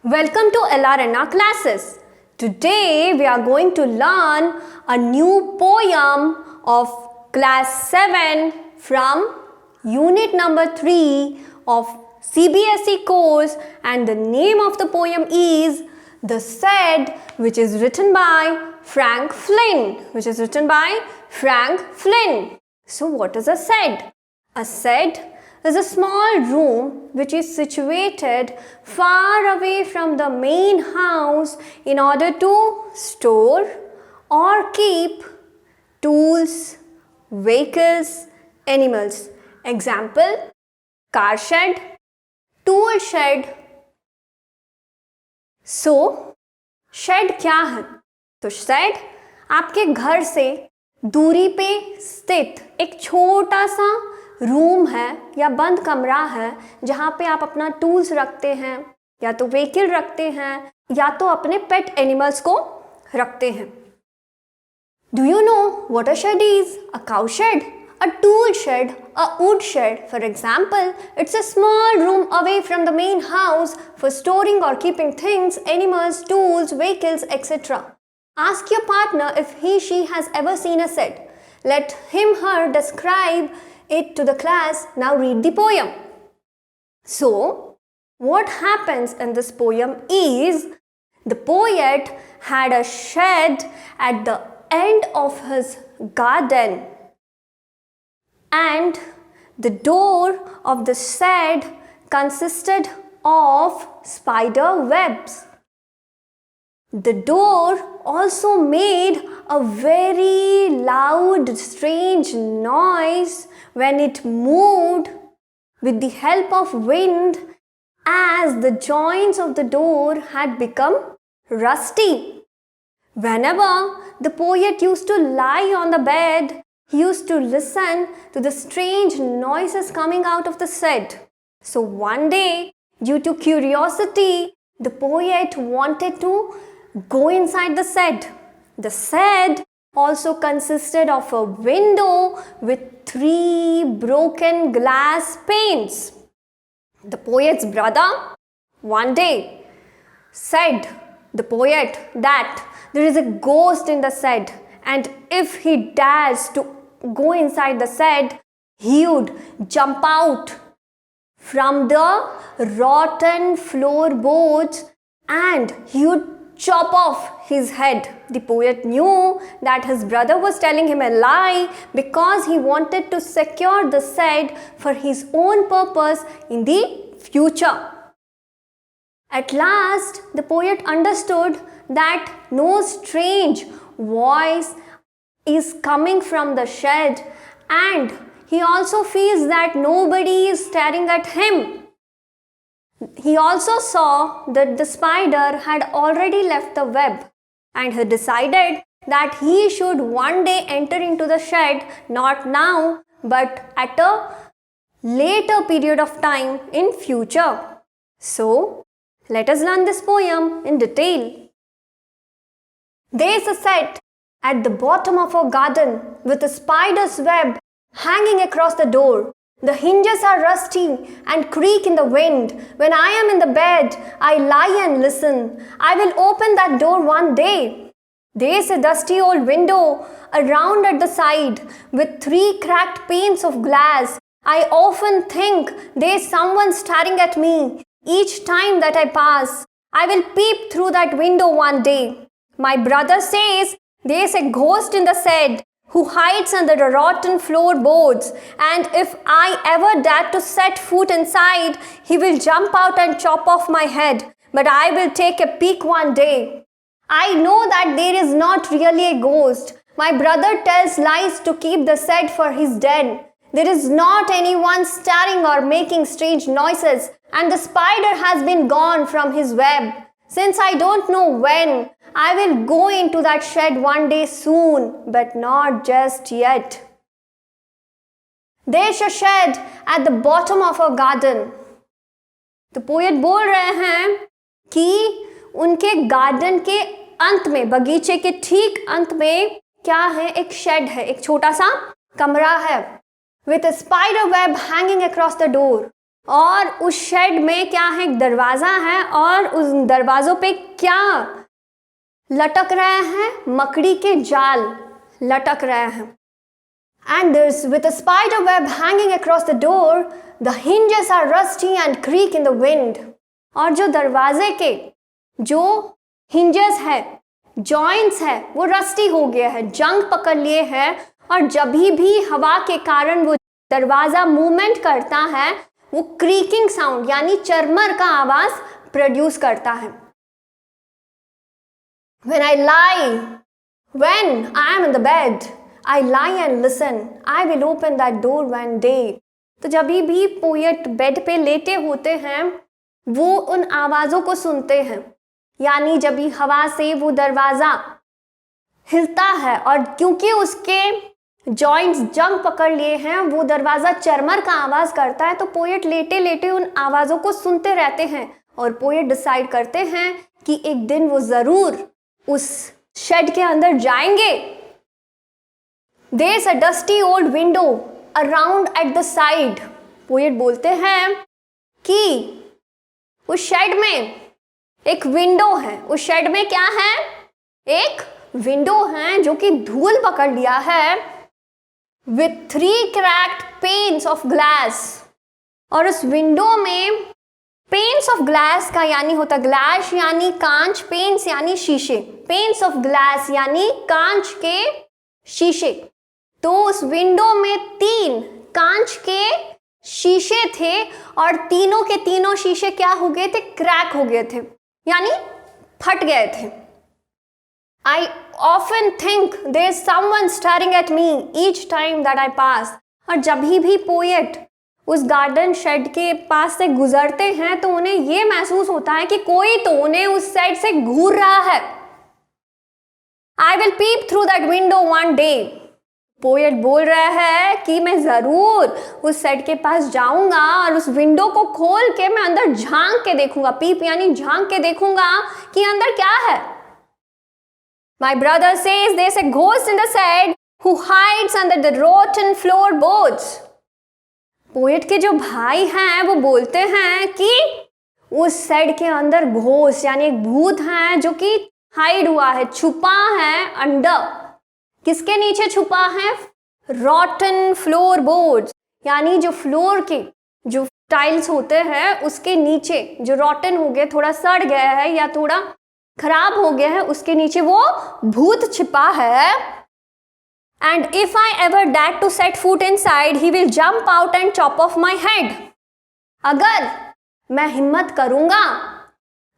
Welcome to LRNR classes. Today we are going to learn a new poem of class 7 from unit number 3 of CBSE course, and the name of the poem is The Shed, which is written by Frank Flynn. So what is a shed? A shed is a small room which is situated far away from the main house in order to store or keep tools, vehicles, animals. Example: car shed, tool shed. So, shed क्या है? तो shed आपके घर से दूरी पे स्थित एक छोटा सा रूम है या बंद कमरा है जहाँ पे आप अपना टूल्स रखते हैं, या तो व्हीकल रखते हैं, या तो अपने पेट एनिमल्स को रखते हैं. Do you know what a shed is? A cow shed, a tool shed, a wood shed. For example, it's a small room away from the main house for storing or keeping things, animals, tools, vehicles, etc. Ask your partner if she has ever seen a shed. Let her describe it to the class. Now read the poem. So, what happens in this poem is the poet had a shed at the end of his garden, and the door of the shed consisted of spider webs. The door also made a very loud, strange noise when it moved with the help of wind, as the joints of the door had become rusty. Whenever the poet used to lie on the bed, he used to listen to the strange noises coming out of the shed. So one day, due to curiosity, the poet wanted to go inside the shed. The shed also consisted of a window with 3 broken glass panes. The poet's brother one day said the poet that there is a ghost in the shed, and if he dares to go inside the shed, he would jump out from the rotten floorboards and he would chop off his head. The poet knew that his brother was telling him a lie because he wanted to secure the shed for his own purpose in the future. At last, the poet understood that no strange voice is coming from the shed, and he also feels that nobody is staring at him. He also saw that the spider had already left the web, and he decided that he should one day enter into the shed, not now, but at a later period of time in future. So, let us learn this poem in detail. There is a shed at the bottom of our garden with a spider's web hanging across the door. The hinges are rusty and creak in the wind. When I am in the bed, I lie and listen. I will open that door one day. There is a dusty old window around at the side with 3 cracked panes of glass. I often think there is someone staring at me each time that I pass. I will peep through that window one day. My brother says there is a ghost in the shed who hides under the rotten floorboards, and if I ever dare to set foot inside, he will jump out and chop off my head. But I will take a peek one day. I know that there is not really a ghost. My brother tells lies to keep the shed for his den. There is not anyone staring or making strange noises, and the spider has been gone from his web. Since I don't know when, I will go into that shed one day soon, but not just yet. There's a shed at the bottom of our garden. तो poet बोल रहे हैं कि उनके garden के अंत में, बगीचे के ठीक अंत में क्या है? एक शेड है, एक छोटा सा कमरा है, with a spider web hanging across the door. और उस शेड में क्या है, एक दरवाजा है, और उस दरवाजों पे क्या लटक रहे हैं, मकड़ी के जाल लटक रहे हैं. And there's with a spider web hanging across the door, the hinges are rusty and creak in the wind. और जो दरवाजे के जो hinges है, joints है, वो रस्टी हो गया है, जंग पकड़ लिए है, और जब भी हवा के कारण वो दरवाजा मूवमेंट करता है, वो क्रीकिंग साउंड यानी चरमर का आवाज प्रोड्यूस करता है. When I am in the bed, I lie and listen. I will open that door one day. तो जब भी पोएट बेड पे लेटे होते हैं, वो उन आवाज़ों को सुनते हैं, यानी जब भी हवा से वो दरवाज़ा हिलता है और क्योंकि उसके जॉइंट्स जंग पकड़ लिए हैं, वो दरवाज़ा चरमर का आवाज़ करता है. तो पोएट लेटे लेटे उन आवाज़ों को सुनते रहते हैं और पोएट डिसाइड करते हैं कि एक दिन वो ज़रूर उस शेड के अंदर जाएंगे. There's a dusty old window around at the side. Poet बोलते हैं कि उस शेड में एक विंडो है. उस शेड में क्या है, एक विंडो है जो कि धूल पकड़ लिया है, with 3 cracked panes of glass. और उस विंडो में पेन्स ऑफ ग्लास का यानी होता ग्लास यानी कांच, पेन्स यानी शीशे, पेन्स ऑफ ग्लास यानी कांच के शीशे. तो उस विंडो में 3 कांच के शीशे थे और तीनों के तीनों शीशे क्या हो गए थे, क्रैक हो गए थे, यानी फट गए थे. I often think there is someone staring at me each time that I pass. और जब भी पोएट उस गार्डन शेड के पास से गुजरते हैं तो उन्हें ये महसूस होता है कि कोई तो उन्हें उस साइड से घूर रहा है. I will peep through that window one day. Poet बोल रहा है कि मैं जरूर उस साइड के पास जाऊंगा और उस विंडो को खोल के मैं अंदर झांक के देखूंगा. पीप यानी झांक के देखूंगा कि अंदर क्या है. My brother says there's a ghost in the shed who hides under the rotten floorboards. Poet के जो भाई हैं वो बोलते हैं कि उस शेड के अंदर घोस्ट यानी एक भूत है जो कि हाइड हुआ है, छुपा है अंडर. किसके नीचे छुपा है, रॉटन फ्लोर बोर्ड्स यानी जो फ्लोर के जो टाइल्स होते हैं उसके नीचे जो रॉटन हो गए, थोड़ा सड़ गया है या थोड़ा खराब हो गया है, उसके नीचे वो भूत छिपा है. And if I ever dare to set foot inside, he will jump out and chop off my head. अगर मैं हिम्मत करूंगा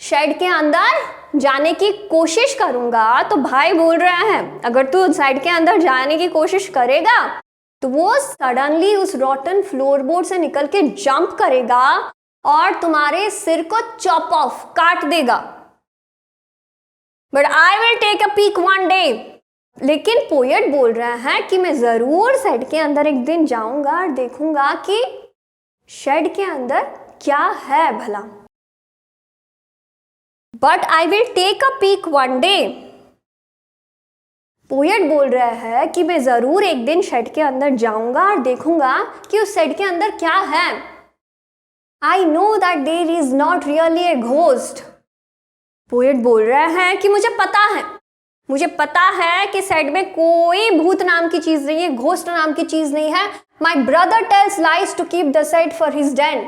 शेड के अंदर जाने की कोशिश करूंगा, तो भाई बोल रहा है अगर तू शेड के अंदर जाने की कोशिश करेगा तो वो सडनली उस रॉटन फ्लोरबोर्ड से निकल के जंप करेगा और तुम्हारे सिर को चॉप ऑफ काट देगा. But I will take a peek one day. लेकिन पोएट बोल रहा है कि मैं जरूर शेड के अंदर एक दिन जाऊंगा और देखूंगा कि शेड के अंदर क्या है भला. But I will take a peek one day. Poet बोल रहा है कि मैं जरूर एक दिन शेड के अंदर जाऊंगा और देखूंगा कि उस शेड के अंदर क्या है. I know that there is not really a ghost. Poet बोल रहा है कि मुझे पता है कि शेड में कोई भूत नाम की चीज नहीं है, घोस्ट नाम की चीज नहीं है. My brother tells lies to keep the shade for his den.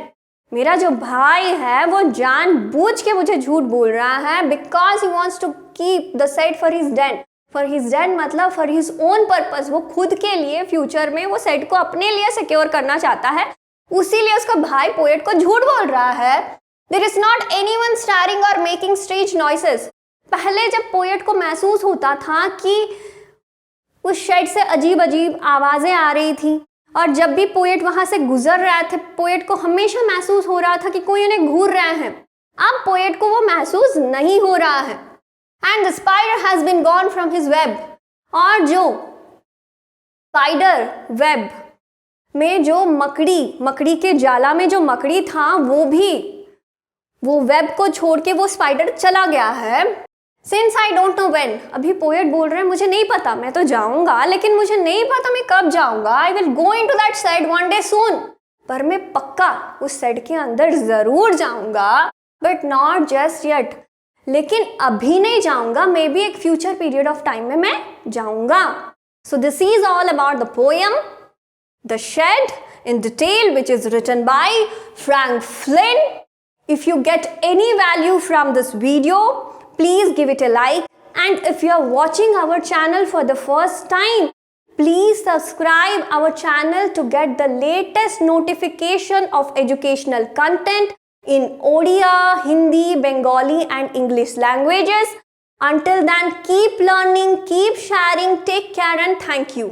मेरा जो भाई है वो जानबूझ के मुझे झूठ बोल रहा है, because he wants to keep the shade for his den. For his den मतलब फॉर हिज ओन पर्पज. वो खुद के लिए फ्यूचर में वो शेड को अपने लिए सिक्योर करना चाहता है, उसीलिए उसका भाई पोएट को झूठ बोल रहा है. There is not anyone staring और मेकिंग स्ट्रेंज नॉइसेस. पहले जब पोएट को महसूस होता था कि उस शेड से अजीब अजीब आवाज़ें आ रही थी और जब भी पोएट वहाँ से गुजर रहे थे पोएट को हमेशा महसूस हो रहा था कि कोई उन्हें घूर रहे हैं. अब पोएट को वो महसूस नहीं हो रहा है. And the spider has been gone from his web. और जो स्पाइडर वेब में जो मकड़ी के जाला में जो मकड़ी था वो वेब को छोड़ के वो स्पाइडर चला गया है. Since I don't know when. अभी पोएट बोल रहे हैं मुझे नहीं पता, मैं तो जाऊंगा लेकिन मुझे नहीं पता मैं कब जाऊंगा. I will go into that shed one day soon. पर मैं पक्का उस सेट के अंदर ज़रूर जाऊंगा, बट नॉट जस्ट येट। लेकिन अभी नहीं जाऊंगा, मे बी एक फ्यूचर पीरियड ऑफ टाइम में मैं जाऊंगा। So this is all about the poem the shade in detail, which is written by Frank Flynn. If you get any value from this video, please give it a like, and if you are watching our channel for the first time, please subscribe our channel to get the latest notification of educational content in Odia, Hindi, Bengali and English languages. Until then, keep learning, keep sharing, take care and thank you.